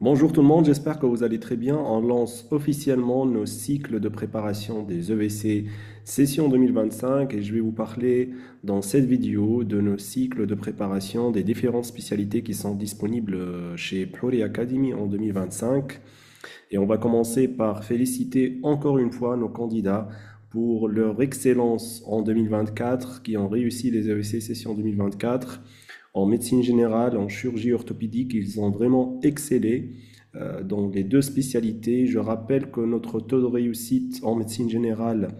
Bonjour tout le monde, j'espère que vous allez très bien. On lance officiellement nos cycles de préparation des EVC session 2025 et je vais vous parler dans cette vidéo de nos cycles de préparation des différentes spécialités qui sont disponibles chez Pluri Academy en 2025. Et on va commencer par féliciter encore une fois nos candidats pour leur excellence en 2024 qui ont réussi les EVC session 2024. En médecine générale, en chirurgie orthopédique, ils ont vraiment excellé dans les deux spécialités. Je rappelle que notre taux de réussite en médecine générale,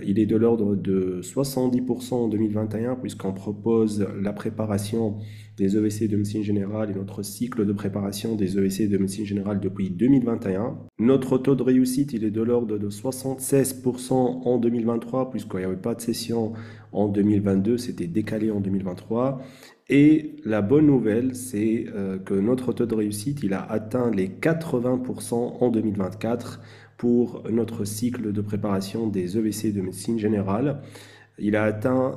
il est de l'ordre de 70% en 2021, puisqu'on propose la préparation des EVC de médecine générale et notre cycle de préparation des EVC de médecine générale depuis 2021. Notre taux de réussite, il est de l'ordre de 76% en 2023, puisqu'il n'y avait pas de session en 2022, c'était décalé en 2023. Et la bonne nouvelle, c'est que notre taux de réussite, il a atteint les 80% en 2024 pour notre cycle de préparation des EVC de médecine générale. Il a atteint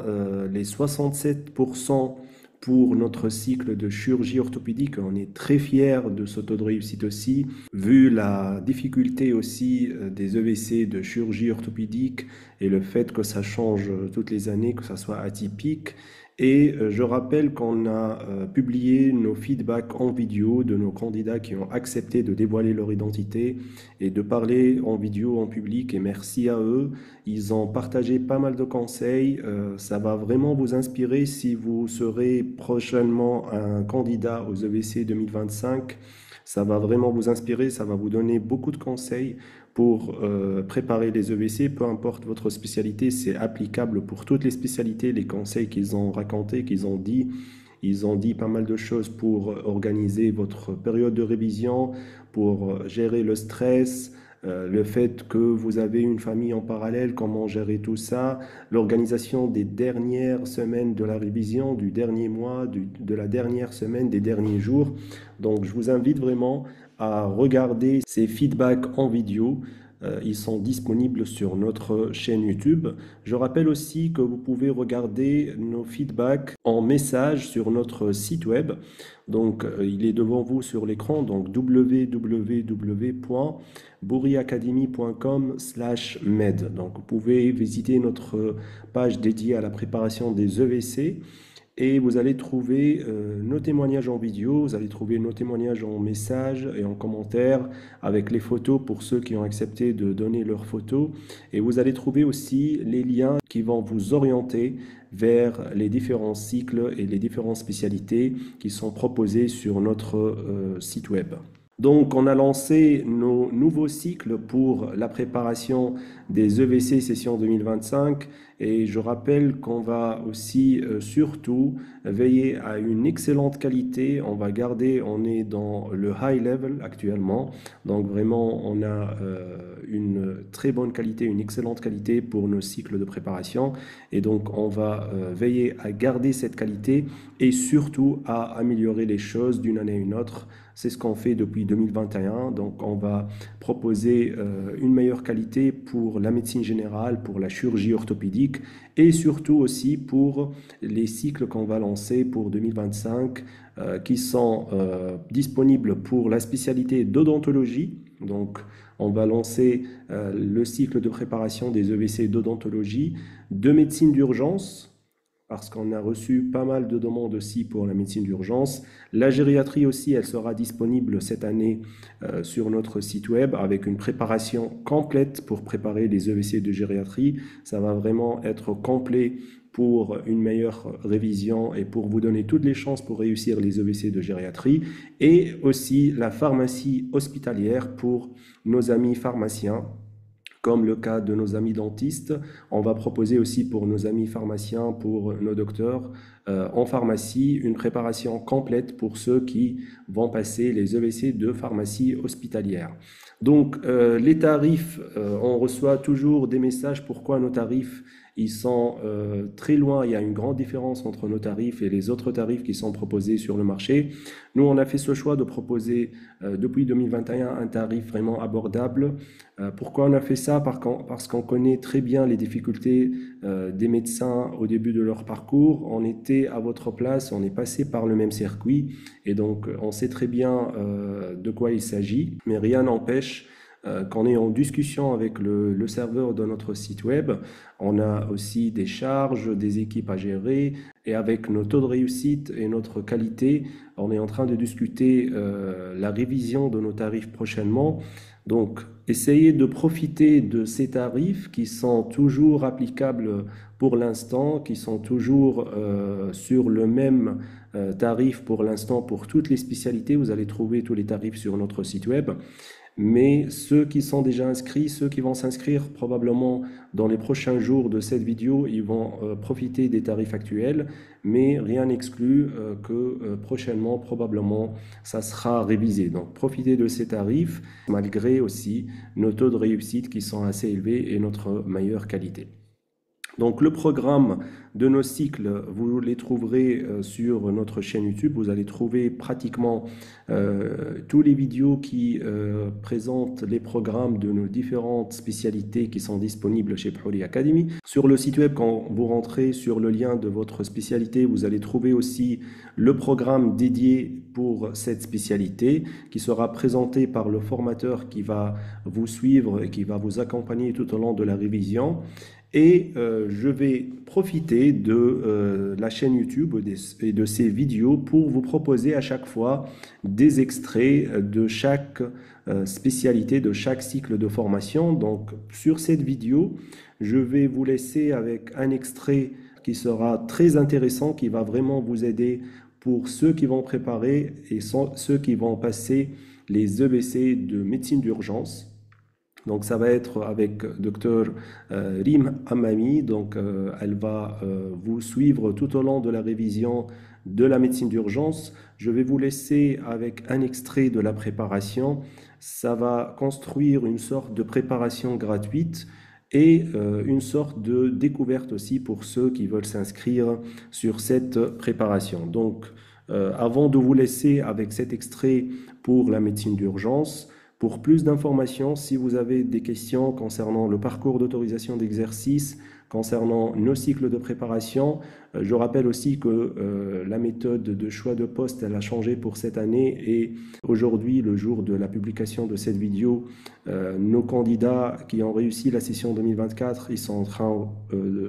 les 67% pour notre cycle de chirurgie orthopédique. On est très fiers de ce taux de réussite aussi, vu la difficulté aussi des EVC de chirurgie orthopédique et le fait que ça change toutes les années, que ça soit atypique. Et je rappelle qu'on a publié nos feedbacks en vidéo de nos candidats qui ont accepté de dévoiler leur identité et de parler en vidéo en public. Et merci à eux. Ils ont partagé pas mal de conseils. Ça va vraiment vous inspirer si vous serez prochainement un candidat aux EVC 2025. Ça va vraiment vous inspirer, ça va vous donner beaucoup de conseils pour préparer les EVC, peu importe votre spécialité, c'est applicable pour toutes les spécialités, les conseils qu'ils ont racontés, qu'ils ont dit. Ils ont dit pas mal de choses pour organiser votre période de révision, pour gérer le stress, le fait que vous avez une famille en parallèle, comment gérer tout ça, l'organisation des dernières semaines de la révision, du dernier mois, de la dernière semaine, des derniers jours. Donc je vous invite vraiment à regarder ces feedbacks en vidéo. Ils sont disponibles sur notre chaîne YouTube. Je rappelle aussi que vous pouvez regarder nos feedbacks en message sur notre site web. Donc, il est devant vous sur l'écran, donc www.bouriacademy.com/med. Donc, vous pouvez visiter notre page dédiée à la préparation des EVC. Et vous allez trouver nos témoignages en vidéo, vous allez trouver nos témoignages en message et en commentaire avec les photos pour ceux qui ont accepté de donner leurs photos. Et vous allez trouver aussi les liens qui vont vous orienter vers les différents cycles et les différentes spécialités qui sont proposées sur notre site web. Donc, on a lancé nos nouveaux cycles pour la préparation des EVC session 2025 et je rappelle qu'on va aussi surtout veiller à une excellente qualité. On va garder, on est dans le high level actuellement, donc vraiment on a une très bonne qualité, une excellente qualité pour nos cycles de préparation et donc on va veiller à garder cette qualité et surtout à améliorer les choses d'une année à une autre. C'est ce qu'on fait depuis 2021. Donc, on va proposer une meilleure qualité pour la médecine générale, pour la chirurgie orthopédique et surtout aussi pour les cycles qu'on va lancer pour 2025 qui sont disponibles pour la spécialité d'odontologie. Donc, on va lancer le cycle de préparation des EVC d'odontologie, de médecine d'urgence, parce qu'on a reçu pas mal de demandes aussi pour la médecine d'urgence. La gériatrie aussi, elle sera disponible cette année sur notre site web avec une préparation complète pour préparer les EVC de gériatrie. Ça va vraiment être complet pour une meilleure révision et pour vous donner toutes les chances pour réussir les EVC de gériatrie. Et aussi la pharmacie hospitalière pour nos amis pharmaciens, comme le cas de nos amis dentistes. On va proposer aussi pour nos amis pharmaciens, pour nos docteurs en pharmacie, une préparation complète pour ceux qui vont passer les EVC de pharmacie hospitalière. Donc, les tarifs, on reçoit toujours des messages pourquoi nos tarifs ils sont très loin, il y a une grande différence entre nos tarifs et les autres tarifs qui sont proposés sur le marché. Nous, on a fait ce choix de proposer depuis 2021 un tarif vraiment abordable. Pourquoi on a fait ça? Parce qu'on connaît très bien les difficultés des médecins au début de leur parcours. On était été à votre place, on est passé par le même circuit et donc on sait très bien de quoi il s'agit, mais rien n'empêche qu'on est en discussion avec le serveur de notre site web. On a aussi des charges, des équipes à gérer et avec nos taux de réussite et notre qualité, on est en train de discuter la révision de nos tarifs prochainement. Donc, essayez de profiter de ces tarifs qui sont toujours applicables pour l'instant, qui sont toujours sur le même tarif pour l'instant pour toutes les spécialités. Vous allez trouver tous les tarifs sur notre site web. Mais ceux qui sont déjà inscrits, ceux qui vont s'inscrire probablement dans les prochains jours de cette vidéo, ils vont profiter des tarifs actuels, mais rien n'exclut que prochainement, probablement, ça sera révisé. Donc, profitez de ces tarifs, malgré aussi nos taux de réussite qui sont assez élevés et notre meilleure qualité. Donc le programme de nos cycles, vous les trouverez sur notre chaîne YouTube. Vous allez trouver pratiquement tous les vidéos qui présentent les programmes de nos différentes spécialités qui sont disponibles chez Phouri Academy. Sur le site web, quand vous rentrez sur le lien de votre spécialité, vous allez trouver aussi le programme dédié pour cette spécialité qui sera présenté par le formateur qui va vous suivre et qui va vous accompagner tout au long de la révision. Et je vais profiter de la chaîne YouTube et de ces vidéos pour vous proposer à chaque fois des extraits de chaque spécialité, de chaque cycle de formation. Donc sur cette vidéo, je vais vous laisser avec un extrait qui sera très intéressant, qui va vraiment vous aider pour ceux qui vont préparer et ceux qui vont passer les EBC de médecine d'urgence. Donc ça va être avec Dr Rim Hammami, donc elle va vous suivre tout au long de la révision de la médecine d'urgence. Je vais vous laisser avec un extrait de la préparation. Ça va construire une sorte de préparation gratuite et une sorte de découverte aussi pour ceux qui veulent s'inscrire sur cette préparation. Donc avant de vous laisser avec cet extrait pour la médecine d'urgence, pour plus d'informations, si vous avez des questions concernant le parcours d'autorisation d'exercice, concernant nos cycles de préparation, je rappelle aussi que la méthode de choix de poste, elle a changé pour cette année et aujourd'hui, le jour de la publication de cette vidéo, nos candidats qui ont réussi la session 2024, ils sont en train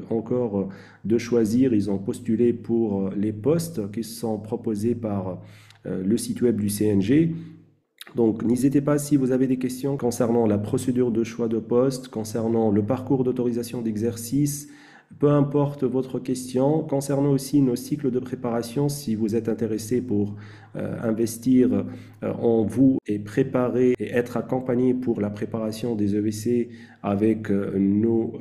encore de choisir, ils ont postulé pour les postes qui sont proposés par le site web du CNG. Donc, n'hésitez pas si vous avez des questions concernant la procédure de choix de poste, concernant le parcours d'autorisation d'exercice, peu importe votre question, concernant aussi nos cycles de préparation, si vous êtes intéressé pour investir en vous et préparer et être accompagné pour la préparation des EBC avec nos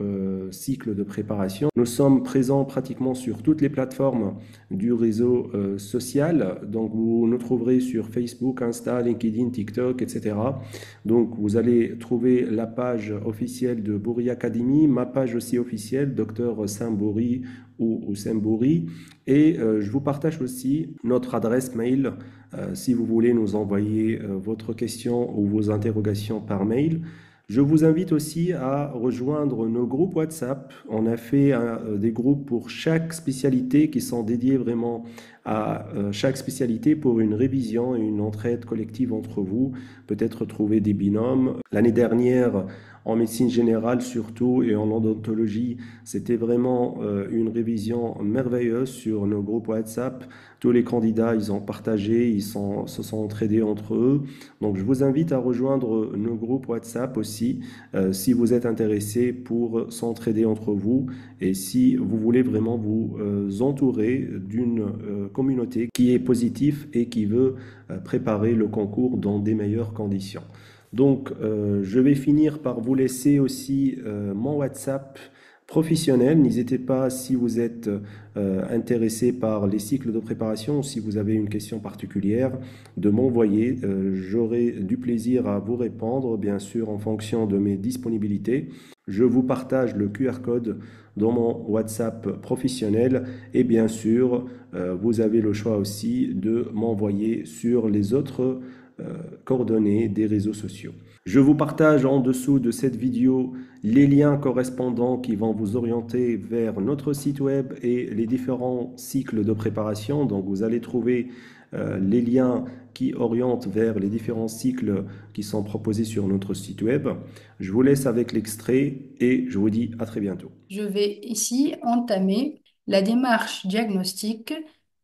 cycles de préparation. Nous sommes présents pratiquement sur toutes les plateformes du réseau social, donc vous nous trouverez sur Facebook, Insta, LinkedIn, TikTok, etc. Donc vous allez trouver la page officielle de Phouri Academy, ma page aussi officielle, Dr Sambouri ou Sambouri, et je vous partage aussi notre adresse mail si vous voulez nous envoyer votre question ou vos interrogations par mail. Je vous invite aussi à rejoindre nos groupes WhatsApp. On a fait des groupes pour chaque spécialité qui sont dédiés vraiment à chaque spécialité pour une révision et une entraide collective entre vous. Peut-être trouver des binômes. L'année dernière, en médecine générale surtout et en odontologie, c'était vraiment une révision merveilleuse sur nos groupes WhatsApp. Tous les candidats, ils ont partagé, se sont entraidés entre eux. Donc, je vous invite à rejoindre nos groupes WhatsApp aussi si vous êtes intéressé pour s'entraider entre vous et si vous voulez vraiment vous entourer d'une communauté qui est positive et qui veut préparer le concours dans des meilleures conditions. Donc, je vais finir par vous laisser aussi mon WhatsApp professionnel. N'hésitez pas, si vous êtes intéressé par les cycles de préparation, si vous avez une question particulière, de m'envoyer. J'aurai du plaisir à vous répondre, bien sûr, en fonction de mes disponibilités. Je vous partage le QR code dans mon WhatsApp professionnel et bien sûr, vous avez le choix aussi de m'envoyer sur les autres coordonnées des réseaux sociaux. Je vous partage en dessous de cette vidéo les liens correspondants qui vont vous orienter vers notre site web et les différents cycles de préparation. Donc vous allez trouver les liens qui orientent vers les différents cycles qui sont proposés sur notre site web. Je vous laisse avec l'extrait et je vous dis à très bientôt. Je vais ici entamer la démarche diagnostique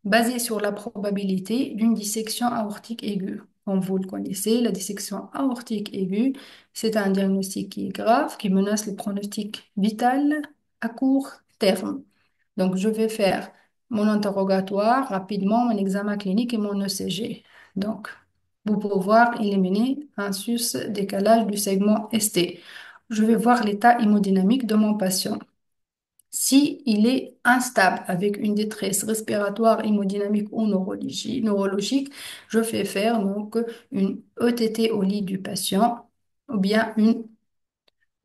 basée sur la probabilité d'une dissection aortique aiguë. Comme vous le connaissez, la dissection aortique aiguë, c'est un diagnostic qui est grave, qui menace le pronostic vital à court terme. Donc, je vais faire mon interrogatoire rapidement, mon examen clinique et mon ECG. Donc, pour pouvoir éliminer un sus-décalage du segment ST. Je vais voir l'état hémodynamique de mon patient. Si il est instable avec une détresse respiratoire, hémodynamique ou neurologique, je fais faire donc une ETT au lit du patient ou bien une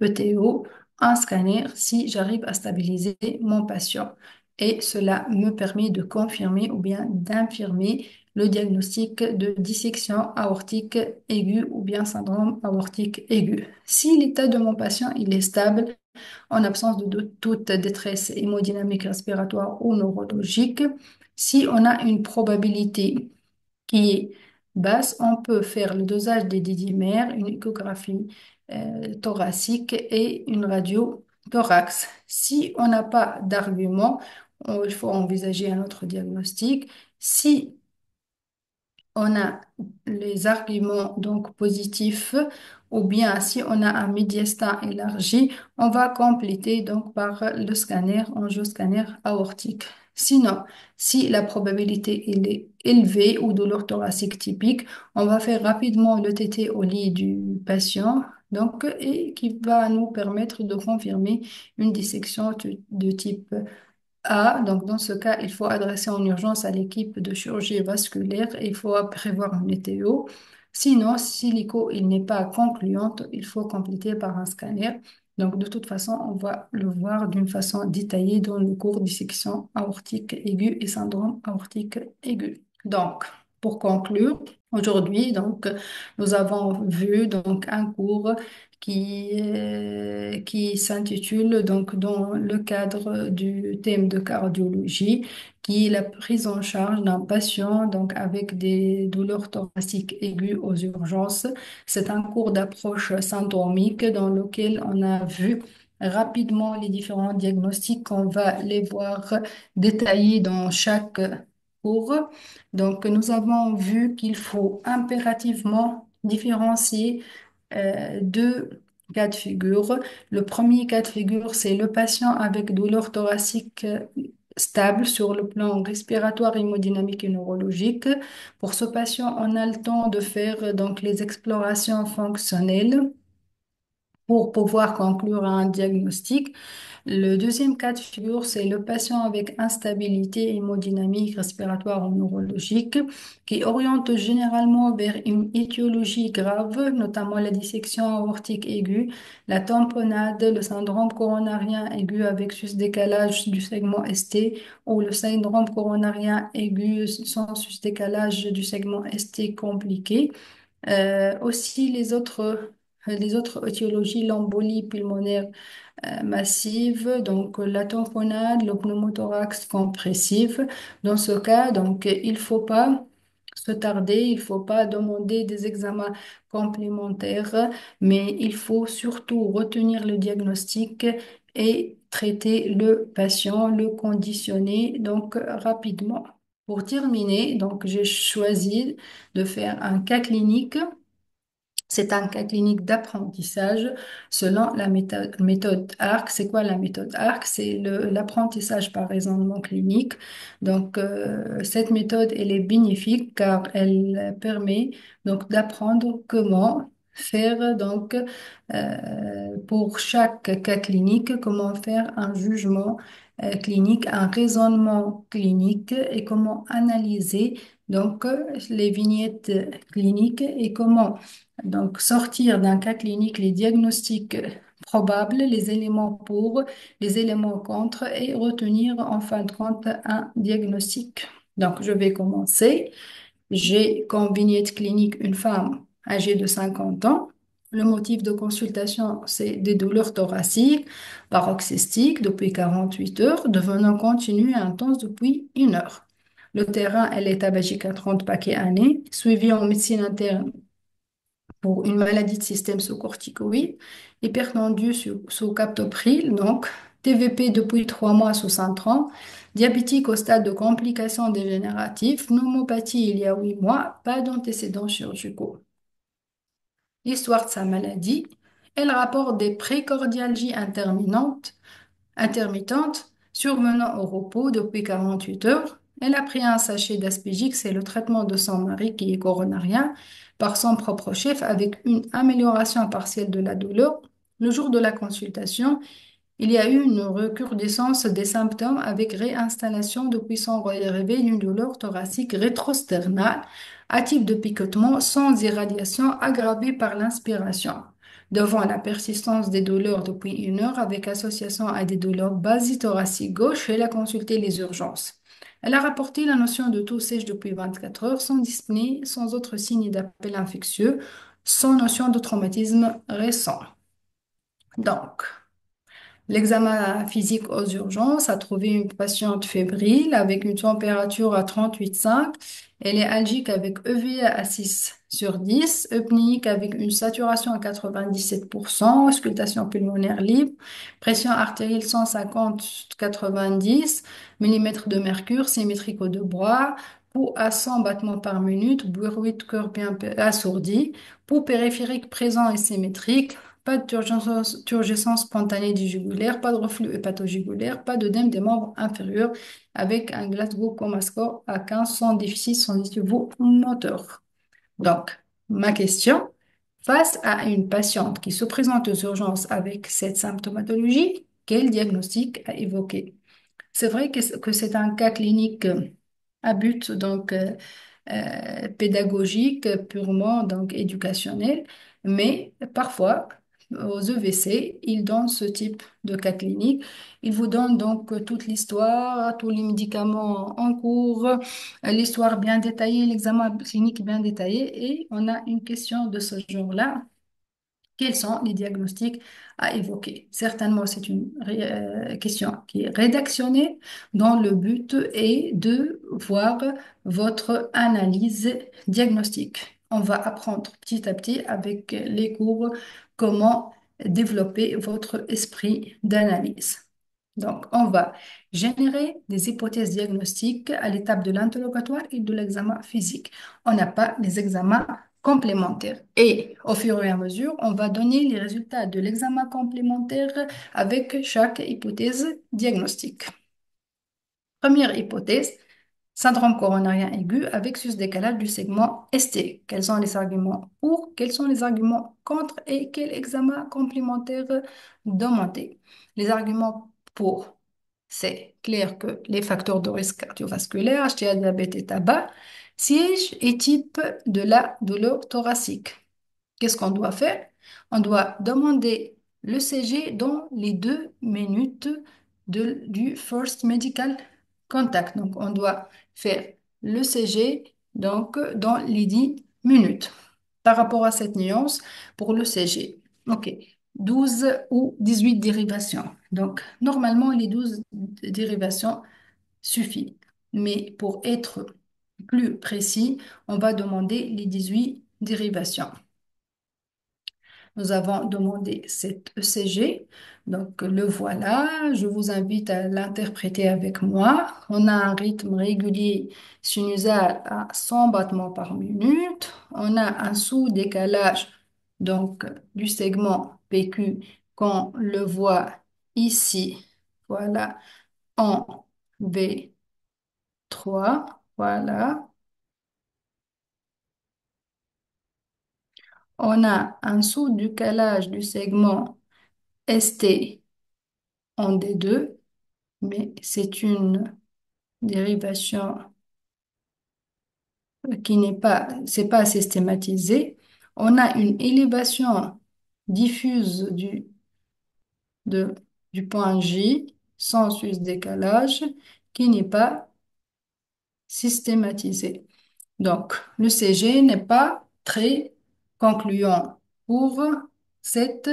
ETO, un scanner si j'arrive à stabiliser mon patient. Et cela me permet de confirmer ou bien d'infirmer le diagnostic de dissection aortique aiguë ou bien syndrome aortique aigu. Si l'état de mon patient il est stable, en absence de toute détresse hémodynamique respiratoire ou neurologique. Si on a une probabilité qui est basse, on peut faire le dosage des didymères, une échographie thoracique et une radio thorax. Si on n'a pas d'argument, il faut envisager un autre diagnostic. Si on a les arguments donc positifs ou bien si on a un médiastin élargi, on va compléter donc par le scanner, angioscanner aortique. Sinon, si la probabilité elle est élevée ou douleur thoracique typique, on va faire rapidement le TT au lit du patient donc, et qui va nous permettre de confirmer une dissection de type donc dans ce cas, il faut adresser en urgence à l'équipe de chirurgie vasculaire et il faut prévoir une météo. Sinon, si l'écho il n'est pas concluante, il faut compléter par un scanner. Donc, de toute façon, on va le voir d'une façon détaillée dans le cours dissection aortique aiguë et syndrome aortique aigu. Donc, pour conclure, aujourd'hui, donc, nous avons vu donc un cours qui s'intitule donc dans le cadre du thème de cardiologie, qui est la prise en charge d'un patient donc avec des douleurs thoraciques aiguës aux urgences. C'est un cours d'approche syndromique dans lequel on a vu rapidement les différents diagnostics. On va les voir détaillés dans chaque cours. Donc, nous avons vu qu'il faut impérativement différencier deux cas de figure. Le premier cas de figure, c'est le patient avec douleur thoracique stable sur le plan respiratoire, hémodynamique et neurologique. Pour ce patient, on a le temps de faire donc les explorations fonctionnelles pour pouvoir conclure un diagnostic. Le deuxième cas de figure, c'est le patient avec instabilité hémodynamique, respiratoire ou neurologique qui oriente généralement vers une étiologie grave, notamment la dissection aortique aiguë, la tamponnade, le syndrome coronarien aigu avec sus-décalage du segment ST ou le syndrome coronarien aigu sans sus-décalage du segment ST compliqué. Aussi, les autres étiologies, l'embolie pulmonaire massive, donc la tamponnade, le pneumothorax compressif. Dans ce cas, donc, il faut pas se tarder, il faut pas demander des examens complémentaires, mais il faut surtout retenir le diagnostic et traiter le patient, le conditionner donc rapidement. Pour terminer, donc j'ai choisi de faire un cas clinique. C'est un cas clinique d'apprentissage selon la méthode ARC. C'est quoi la méthode ARC? C'est l'apprentissage par raisonnement clinique. Donc, cette méthode, elle est bénéfique car elle permet donc d'apprendre comment faire donc pour chaque cas clinique, comment faire un jugement clinique, un raisonnement clinique et comment analyser donc les vignettes cliniques et comment donc, sortir d'un cas clinique les diagnostics probables, les éléments pour, les éléments contre et retenir en fin de compte un diagnostic. Donc, je vais commencer. J'ai comme vignette clinique une femme âgée de 50 ans. Le motif de consultation, c'est des douleurs thoraciques paroxystiques depuis 48 heures, devenant continues et intenses depuis 1 heure. Le terrain, elle est tabagique à 30 paquets années, suivi en médecine interne pour une maladie de système sous-corticoïde, hypertendue sous captopril, donc TVP depuis 3 mois sous Sintram, diabétique au stade de complications dégénératives, pneumopathie il y a 8 mois, pas d'antécédents chirurgicaux. L'histoire de sa maladie, elle rapporte des précordialgies intermittentes survenant au repos depuis 48 heures. Elle a pris un sachet d'aspégique, c'est le traitement de son mari qui est coronarien, par son propre chef avec une amélioration partielle de la douleur. Le jour de la consultation, il y a eu une recrudescence des symptômes avec réinstallation depuis son réveil d'une douleur thoracique rétrosternale à type de picotement sans irradiation aggravée par l'inspiration. Devant la persistance des douleurs depuis 1 heure avec association à des douleurs basithoraciques gauche, elle a consulté les urgences. Elle a rapporté la notion de toux sèche depuis 24 heures sans dyspnée, sans autre signe d'appel infectieux, sans notion de traumatisme récent. Donc, l'examen physique aux urgences a trouvé une patiente fébrile avec une température à 38,5. Elle est algique avec EV à 6 sur 10, eupnéique avec une saturation à 97%, auscultation pulmonaire libre, pression artérielle 150-90 mm de mercure, symétrique aux deux bras, pouls à 100 battements par minute, bruit de cœur bien assourdi, pouls périphérique présent et symétrique, pas de turgescence spontanée du jugulaire, pas de reflux hépatojugulaire, pas d'œdème des membres inférieurs avec un Glasgow Coma Score à 15 sans déficit sensitivo moteur. Donc, ma question, face à une patiente qui se présente aux urgences avec cette symptomatologie, quel diagnostic à évoquer? C'est vrai que c'est un cas clinique à but pédagogique, purement donc éducationnel, mais parfois aux EVC, ils donnent ce type de cas clinique. Ils vous donnent donc toute l'histoire, tous les médicaments en cours, l'histoire bien détaillée, l'examen clinique bien détaillé, et on a une question de ce genre-là. Quels sont les diagnostics à évoquer? Certainement, c'est une question qui est rédactionnée dont le but est de voir votre analyse diagnostique. On va apprendre petit à petit avec les cours comment développer votre esprit d'analyse. Donc, on va générer des hypothèses diagnostiques à l'étape de l'interrogatoire et de l'examen physique. On n'a pas les examens complémentaires. Et au fur et à mesure, on va donner les résultats de l'examen complémentaire avec chaque hypothèse diagnostique. Première hypothèse, syndrome coronarien aigu avec sus-décalage du segment ST. Quels sont les arguments pour, quels sont les arguments contre et quel examen complémentaire demander? Les arguments pour, c'est clair que les facteurs de risque cardiovasculaire, HTA, diabète et tabac, siège et type de la douleur thoracique. Qu'est-ce qu'on doit faire? On doit demander le CG dans les 2 minutes du first medical contact. Donc, on doit faire le CG donc, dans les 10 minutes. Par rapport à cette nuance, pour le CG, OK, 12 ou 18 dérivations. Donc, normalement, les 12 dérivations suffisent. Mais pour être plus précis, on va demander les 18 dérivations. Nous avons demandé cet ECG, donc le voilà. Je vous invite à l'interpréter avec moi. On a un rythme régulier sinusal à 100 battements par minute. On a un sous-décalage donc du segment PQ qu'on le voit ici. Voilà, en V3. Voilà. On a un sous-décalage du segment ST en D2, mais c'est une dérivation qui c'est pas systématisé. On a une élévation diffuse de- du point J sans sus-décalage qui n'est pas systématisée. Donc, le CG n'est pas très concluant pour cette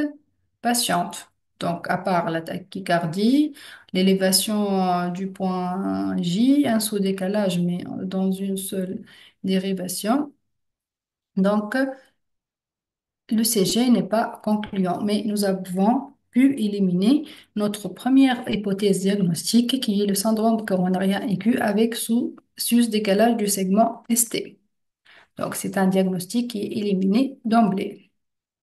patiente. Donc, à part la tachycardie, l'élévation du point J, un sous-décalage, mais dans une seule dérivation. Donc, le CG n'est pas concluant, mais nous avons pu éliminer notre première hypothèse diagnostique qui est le syndrome coronarien aigu avec sous-décalage du segment ST. Donc, c'est un diagnostic qui est éliminé d'emblée.